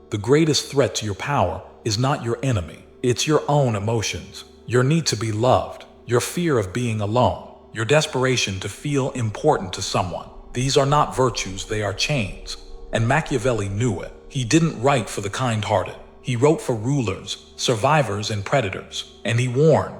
The greatest threat to your power is not your enemy. It's your own emotions, your need to be loved, your fear of being alone, your desperation to feel important to someone. These are not virtues, they are chains. And Machiavelli knew it. He didn't write for the kind-hearted. He wrote for rulers, survivors, and predators. And he warned,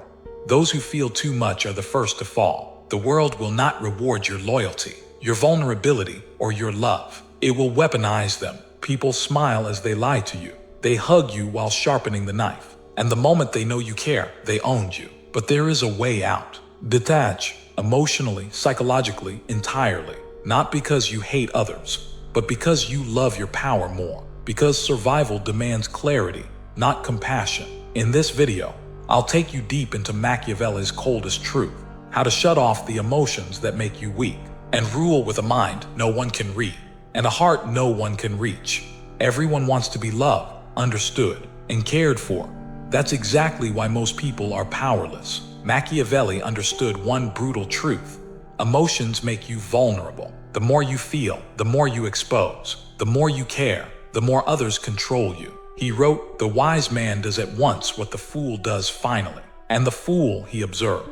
those who feel too much are the first to fall. The world will not reward your loyalty, your vulnerability, or your love. It will weaponize them. People smile as they lie to you. They hug you while sharpening the knife. And the moment they know you care, they own you. But there is a way out. Detach, emotionally, psychologically, entirely. Not because you hate others, but because you love your power more. Because survival demands clarity, not compassion. In this video, I'll take you deep into Machiavelli's coldest truth. How to shut off the emotions that make you weak. And rule with a mind no one can read. And a heart no one can reach. Everyone wants to be loved, understood, and cared for. That's exactly why most people are powerless. Machiavelli understood one brutal truth. Emotions make you vulnerable. The more you feel, the more you expose. The more you care, the more others control you. He wrote, "The wise man does at once what the fool does finally." And the fool, he observed,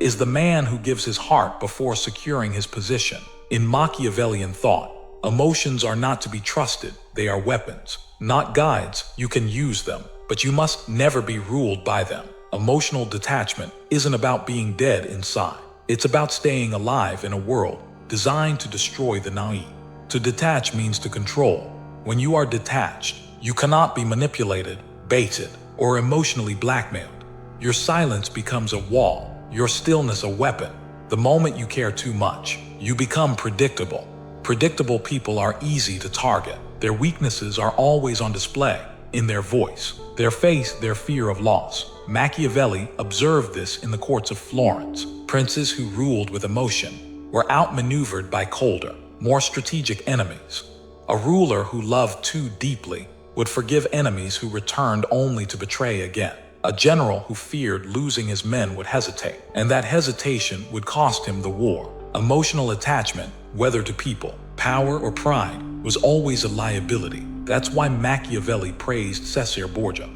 is the man who gives his heart before securing his position. In Machiavellian thought, emotions are not to be trusted. They are weapons, not guides. You can use them, but you must never be ruled by them. Emotional detachment isn't about being dead inside. It's about staying alive in a world designed to destroy the naive. To detach means to control. When you are detached, you cannot be manipulated, baited, or emotionally blackmailed. Your silence becomes a wall, your stillness a weapon. The moment you care too much, you become predictable. Predictable people are easy to target. Their weaknesses are always on display, in their voice, their face, their fear of loss. Machiavelli observed this in the courts of Florence. Princes who ruled with emotion were outmaneuvered by colder, more strategic enemies. A ruler who loved too deeply would forgive enemies who returned only to betray again. A general who feared losing his men would hesitate, and that hesitation would cost him the war. Emotional attachment, whether to people, power, or pride, was always a liability. That's why Machiavelli praised Cesare Borgia.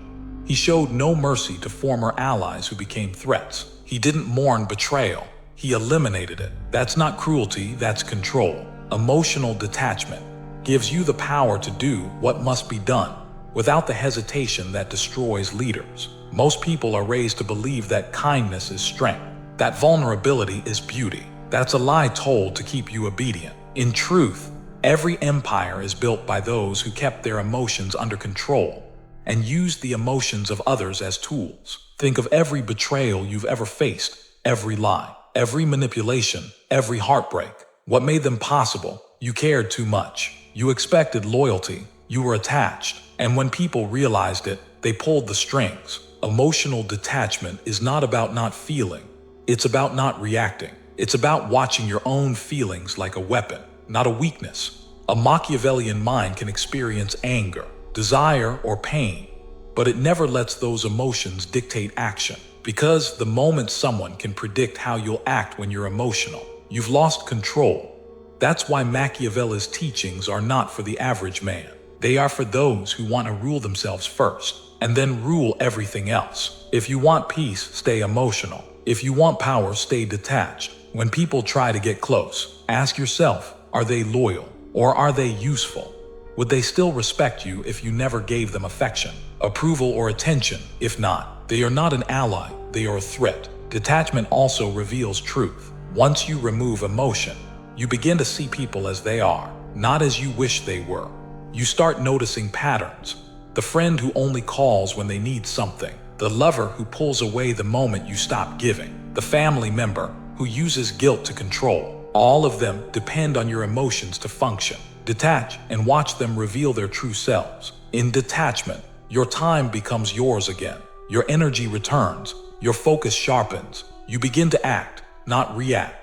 He showed no mercy to former allies who became threats. He didn't mourn betrayal. He eliminated it. That's not cruelty, that's control. Emotional detachment gives you the power to do what must be done without the hesitation that destroys leaders. Most people are raised to believe that kindness is strength, that vulnerability is beauty. That's a lie told to keep you obedient. In truth, every empire is built by those who kept their emotions under control and used the emotions of others as tools. Think of every betrayal you've ever faced, every lie, every manipulation, every heartbreak. What made them possible? You cared too much. You expected loyalty. You were attached. And when people realized it, they pulled the strings. Emotional detachment is not about not feeling. It's about not reacting. It's about watching your own feelings like a weapon, not a weakness. A Machiavellian mind can experience anger, desire, or pain, but it never lets those emotions dictate action. Because the moment someone can predict how you'll act when you're emotional, you've lost control. That's why Machiavelli's teachings are not for the average man. They are for those who want to rule themselves first, and then rule everything else. If you want peace, stay emotional. If you want power, stay detached. When people try to get close, ask yourself, are they loyal or are they useful? Would they still respect you if you never gave them affection, approval, or attention? If not, they are not an ally, they are a threat. Detachment also reveals truth. Once you remove emotion, you begin to see people as they are, not as you wish they were. You start noticing patterns. The friend who only calls when they need something. The lover who pulls away the moment you stop giving. The family member who uses guilt to control. All of them depend on your emotions to function. Detach and watch them reveal their true selves. In detachment, your time becomes yours again. Your energy returns. Your focus sharpens. You begin to act, not react.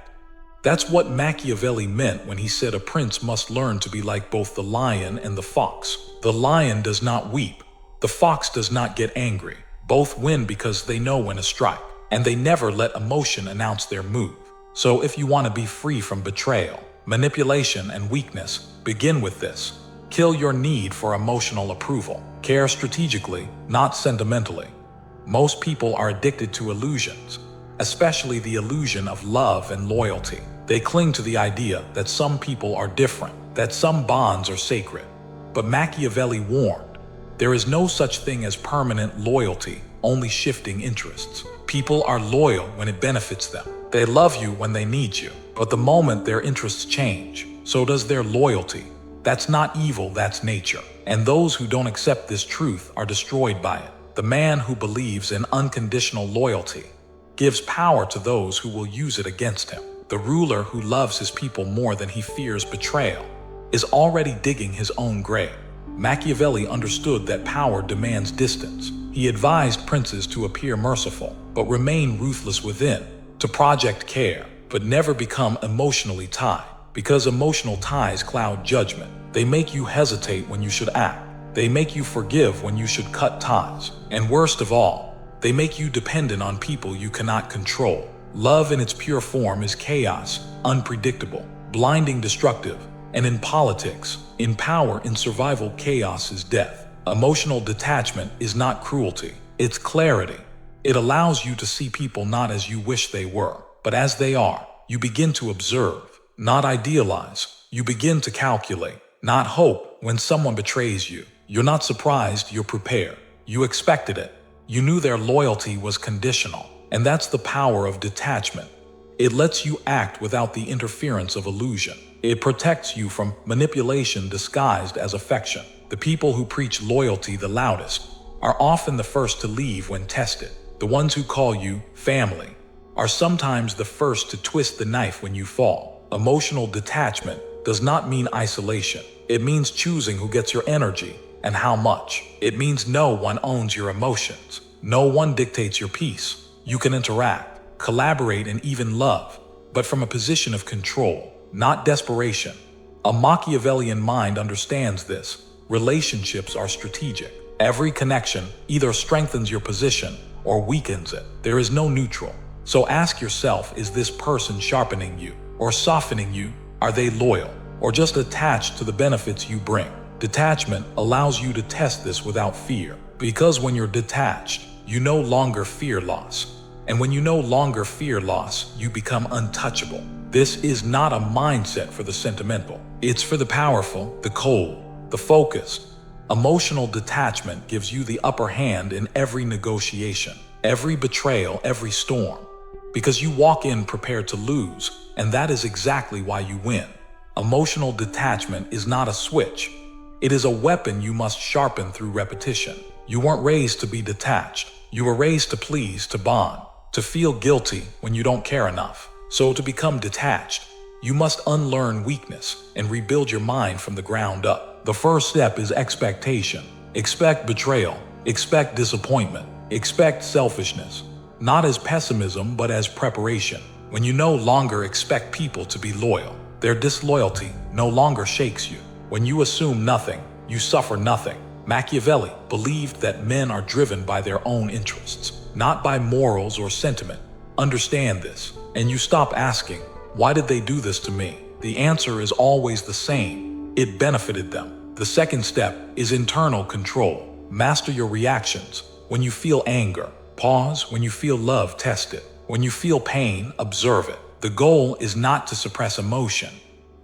That's what Machiavelli meant when he said a prince must learn to be like both the lion and the fox. The lion does not weep. The fox does not get angry. Both win because they know when to strike, and they never let emotion announce their move. So if you want to be free from betrayal, manipulation, and weakness, begin with this. Kill your need for emotional approval. Care strategically, not sentimentally. Most people are addicted to illusions, especially the illusion of love and loyalty. They cling to the idea that some people are different, that some bonds are sacred. But Machiavelli warned, there is no such thing as permanent loyalty, only shifting interests. People are loyal when it benefits them. They love you when they need you. But the moment their interests change, so does their loyalty. That's not evil, that's nature. And those who don't accept this truth are destroyed by it. The man who believes in unconditional loyalty gives power to those who will use it against him. The ruler who loves his people more than he fears betrayal is already digging his own grave. Machiavelli understood that power demands distance. He advised princes to appear merciful, but remain ruthless within, to project care, but never become emotionally tied. Because emotional ties cloud judgment. They make you hesitate when you should act. They make you forgive when you should cut ties. And worst of all, they make you dependent on people you cannot control. Love in its pure form is chaos, unpredictable, blinding, destructive. And in politics, in power, in survival, chaos is death. Emotional detachment is not cruelty, it's clarity. It allows you to see people not as you wish they were, but as they are. You begin to observe, not idealize. You begin to calculate, not hope. When someone betrays you, you're not surprised, you're prepared. You expected it. You knew their loyalty was conditional. And that's the power of detachment. It lets you act without the interference of illusion. It protects you from manipulation disguised as affection. The people who preach loyalty the loudest are often the first to leave when tested. The ones who call you family are sometimes the first to twist the knife when you fall. Emotional detachment does not mean isolation. It means choosing who gets your energy and how much. It means no one owns your emotions. No one dictates your peace. You can interact, collaborate, and even love, but from a position of control, not desperation. A Machiavellian mind understands this. Relationships are strategic. Every connection either strengthens your position or weakens it. There is no neutral. So ask yourself, is this person sharpening you or softening you? Are they loyal or just attached to the benefits you bring? Detachment allows you to test this without fear, because when you're detached, you no longer fear loss. And when you no longer fear loss, you become untouchable. This is not a mindset for the sentimental. It's for the powerful, the cold, the focused. Emotional detachment gives you the upper hand in every negotiation, every betrayal, every storm. Because you walk in prepared to lose, and that is exactly why you win. Emotional detachment is not a switch. It is a weapon you must sharpen through repetition. You weren't raised to be detached. You were raised to please, to bond, to feel guilty when you don't care enough. So to become detached, you must unlearn weakness and rebuild your mind from the ground up. The first step is expectation. Expect betrayal. Expect disappointment. Expect selfishness. Not as pessimism, but as preparation. When you no longer expect people to be loyal, their disloyalty no longer shakes you. When you assume nothing, you suffer nothing. Machiavelli believed that men are driven by their own interests, not by morals or sentiment. Understand this, and you stop asking, why did they do this to me? The answer is always the same. It benefited them. The second step is internal control. Master your reactions. When you feel anger, pause. When you feel love, test it. When you feel pain, observe it. The goal is not to suppress emotion,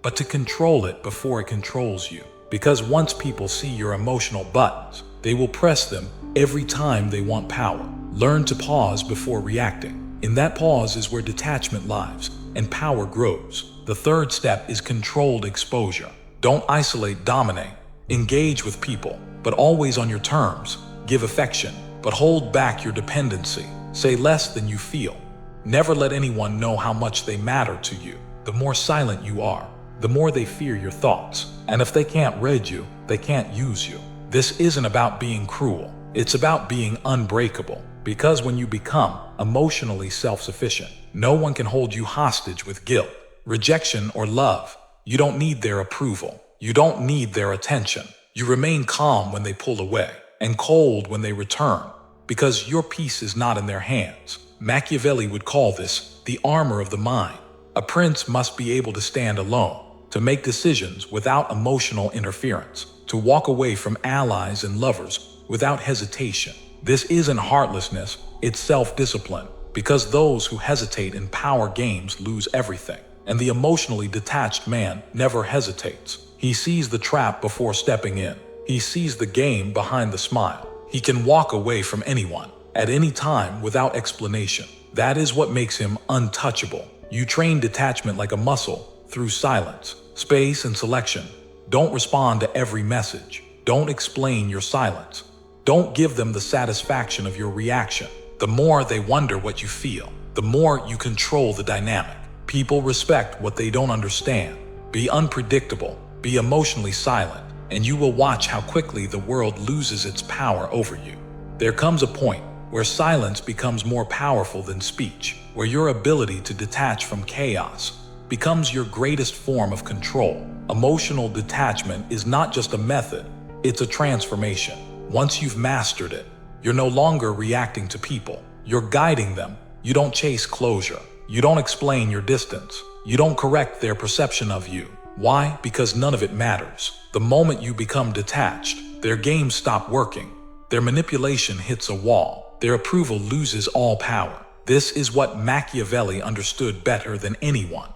but to control it before it controls you. Because once people see your emotional buttons, they will press them every time they want power. Learn to pause before reacting. In that pause is where detachment lives and power grows. The third step is controlled exposure. Don't isolate, dominate. Engage with people, but always on your terms. Give affection, but hold back your dependency. Say less than you feel. Never let anyone know how much they matter to you. The more silent you are, the more they fear your thoughts. And if they can't read you, they can't use you. This isn't about being cruel. It's about being unbreakable. Because when you become emotionally self-sufficient, no one can hold you hostage with guilt, rejection, or love. You don't need their approval. You don't need their attention. You remain calm when they pull away and cold when they return, because your peace is not in their hands. Machiavelli would call this the armor of the mind. A prince must be able to stand alone, to make decisions without emotional interference, to walk away from allies and lovers without hesitation. This isn't heartlessness, it's self-discipline, because those who hesitate in power games lose everything. And the emotionally detached man never hesitates. He sees the trap before stepping in. He sees the game behind the smile. He can walk away from anyone, at any time, without explanation. That is what makes him untouchable. You train detachment like a muscle, through silence, space, and selection. Don't respond to every message. Don't explain your silence. Don't give them the satisfaction of your reaction. The more they wonder what you feel, the more you control the dynamic. People respect what they don't understand. Be unpredictable, be emotionally silent, and you will watch how quickly the world loses its power over you. There comes a point where silence becomes more powerful than speech, where your ability to detach from chaos becomes your greatest form of control. Emotional detachment is not just a method, it's a transformation. Once you've mastered it, you're no longer reacting to people. You're guiding them. You don't chase closure. You don't explain your distance. You don't correct their perception of you. Why? Because none of it matters. The moment you become detached, their games stop working. Their manipulation hits a wall. Their approval loses all power. This is what Machiavelli understood better than anyone.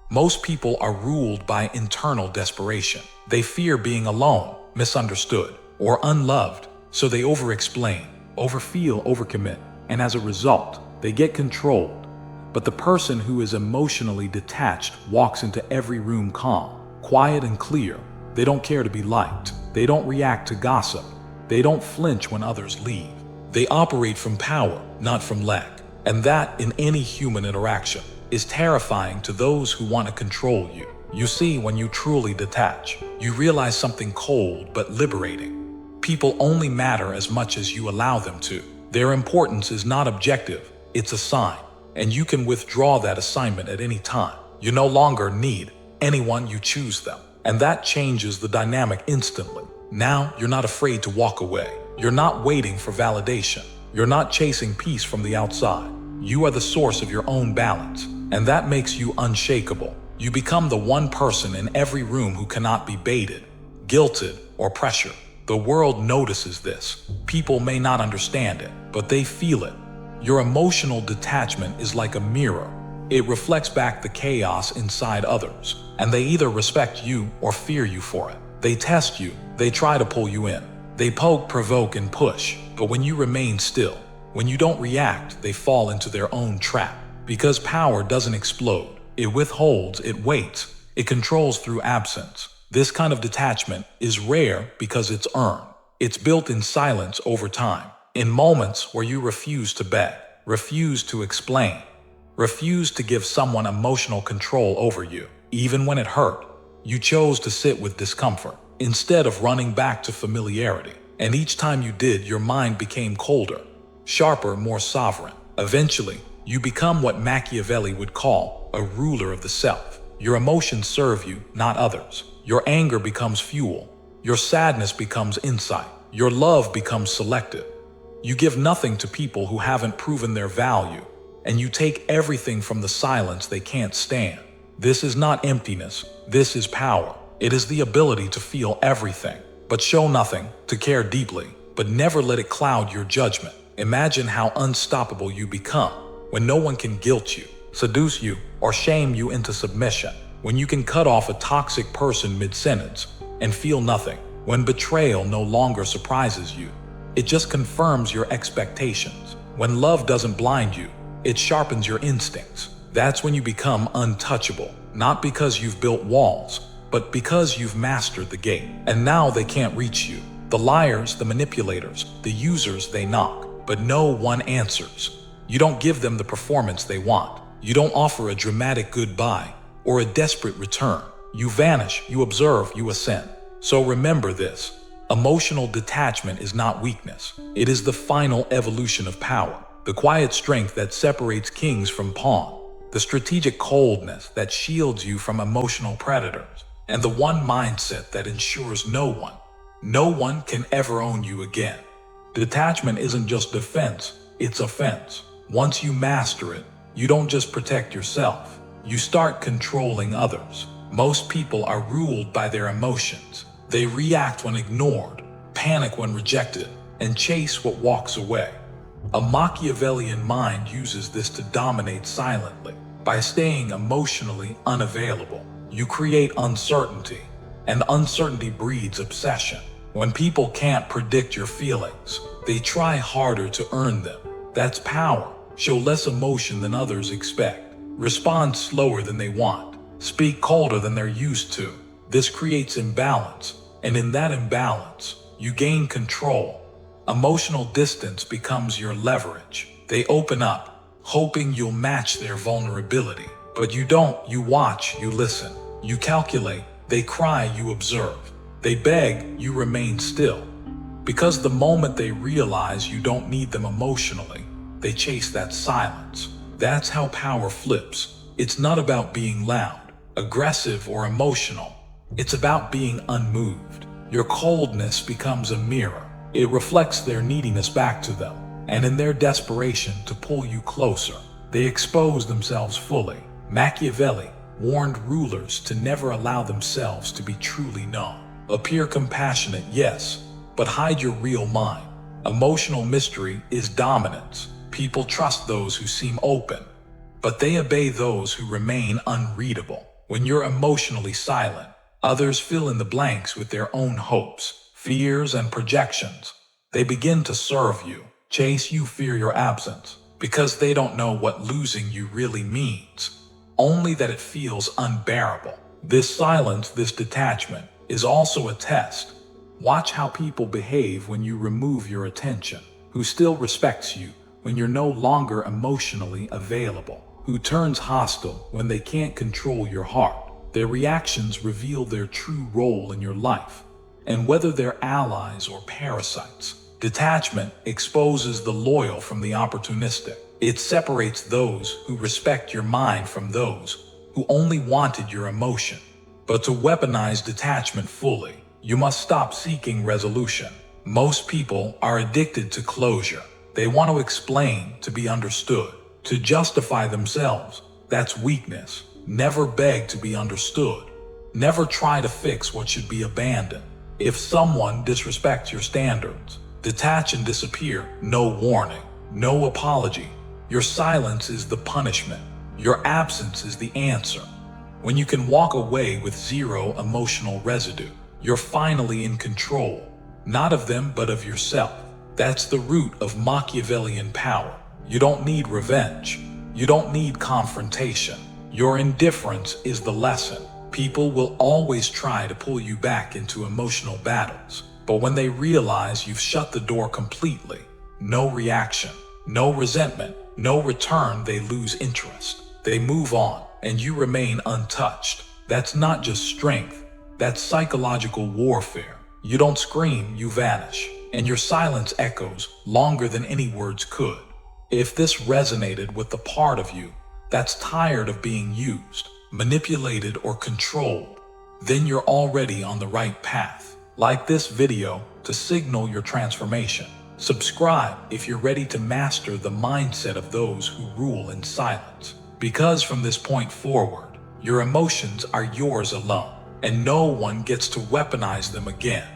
Most people are ruled by internal desperation. They fear being alone, misunderstood, or unloved, so they over-explain, overfeel, overcommit, and as a result, they get controlled. But the person who is emotionally detached walks into every room calm, quiet and clear. They don't care to be liked. They don't react to gossip. They don't flinch when others leave. They operate from power, not from lack. And that, in any human interaction, is terrifying to those who want to control you. You see, when you truly detach, you realize something cold but liberating. People only matter as much as you allow them to. Their importance is not objective, it's a sign. And you can withdraw that assignment at any time. You no longer need anyone, you choose them. And that changes the dynamic instantly. Now, you're not afraid to walk away. You're not waiting for validation. You're not chasing peace from the outside. You are the source of your own balance. And that makes you unshakable. You become the one person in every room who cannot be baited, guilted, or pressured. The world notices this. People may not understand it, but they feel it. Your emotional detachment is like a mirror. It reflects back the chaos inside others, and they either respect you or fear you for it. They test you, they try to pull you in. They poke, provoke, and push, but when you remain still, when you don't react, they fall into their own trap. Because power doesn't explode. It withholds, it waits, it controls through absence. This kind of detachment is rare because it's earned. It's built in silence over time, in moments where you refuse to beg, refuse to explain, refuse to give someone emotional control over you. Even when it hurt, you chose to sit with discomfort instead of running back to familiarity. And each time you did, your mind became colder, sharper, more sovereign. Eventually, you become what Machiavelli would call a ruler of the self. Your emotions serve you, not others. Your anger becomes fuel. Your sadness becomes insight. Your love becomes selective. You give nothing to people who haven't proven their value, and you take everything from the silence they can't stand. This is not emptiness. This is power. It is the ability to feel everything, but show nothing, to care deeply, but never let it cloud your judgment. Imagine how unstoppable you become when no one can guilt you, seduce you, or shame you into submission. When you can cut off a toxic person mid-sentence and feel nothing. When betrayal no longer surprises you. It just confirms your expectations. When love doesn't blind you, it sharpens your instincts. That's when you become untouchable. Not because you've built walls, but because you've mastered the game. And now they can't reach you. The liars, the manipulators, the users, they knock, but no one answers. You don't give them the performance they want. You don't offer a dramatic goodbye or a desperate return. You vanish, you observe, you ascend. So remember this. Emotional detachment is not weakness. It is the final evolution of power. The quiet strength that separates kings from pawns. The strategic coldness that shields you from emotional predators. And the one mindset that ensures no one can ever own you again. Detachment isn't just defense, it's offense. Once you master it, you don't just protect yourself. You start controlling others. Most people are ruled by their emotions. They react when ignored, panic when rejected, and chase what walks away. A Machiavellian mind uses this to dominate silently. By staying emotionally unavailable, you create uncertainty, and uncertainty breeds obsession. When people can't predict your feelings, they try harder to earn them. That's power. Show less emotion than others expect. Respond slower than they want. Speak colder than they're used to. This creates imbalance, and in that imbalance, you gain control. Emotional distance becomes your leverage. They open up, hoping you'll match their vulnerability. But you don't. You watch, you listen. You calculate. They cry, you observe. They beg, you remain still. Because the moment they realize you don't need them emotionally, they chase that silence. That's how power flips. It's not about being loud, aggressive, or emotional. It's about being unmoved. Your coldness becomes a mirror. It reflects their neediness back to them, and in their desperation to pull you closer, they expose themselves fully. Machiavelli warned rulers to never allow themselves to be truly known. Appear compassionate, yes, but hide your real mind. Emotional mystery is dominance. People trust those who seem open, but they obey those who remain unreadable. When you're emotionally silent, others fill in the blanks with their own hopes, fears, and projections. They begin to serve you, chase you, fear your absence, because they don't know what losing you really means, only that it feels unbearable. This silence, this detachment, is also a test. Watch how people behave when you remove your attention, who still respects you when you're no longer emotionally available, who turns hostile when they can't control your heart. Their reactions reveal their true role in your life, and whether they're allies or parasites. Detachment exposes the loyal from the opportunistic. It separates those who respect your mind from those who only wanted your emotion. But to weaponize detachment fully, you must stop seeking resolution. Most people are addicted to closure. They want to explain to be understood, to justify themselves. That's weakness. Never beg to be understood. Never try to fix what should be abandoned. If someone disrespects your standards, detach and disappear. No warning, no apology. Your silence is the punishment. Your absence is the answer. When you can walk away with zero emotional residue, you're finally in control, not of them but of yourself. That's the root of Machiavellian power. You don't need revenge. You don't need confrontation. Your indifference is the lesson. People will always try to pull you back into emotional battles, but when they realize you've shut the door completely, no reaction, no resentment, no return, they lose interest. They move on, and you remain untouched. That's not just strength, that's psychological warfare. You don't scream, you vanish, and your silence echoes longer than any words could. If this resonated with the part of you that's tired of being used, manipulated, or controlled, then you're already on the right path. Like this video to signal your transformation. Subscribe if you're ready to master the mindset of those who rule in silence. Because from this point forward, your emotions are yours alone, and no one gets to weaponize them again.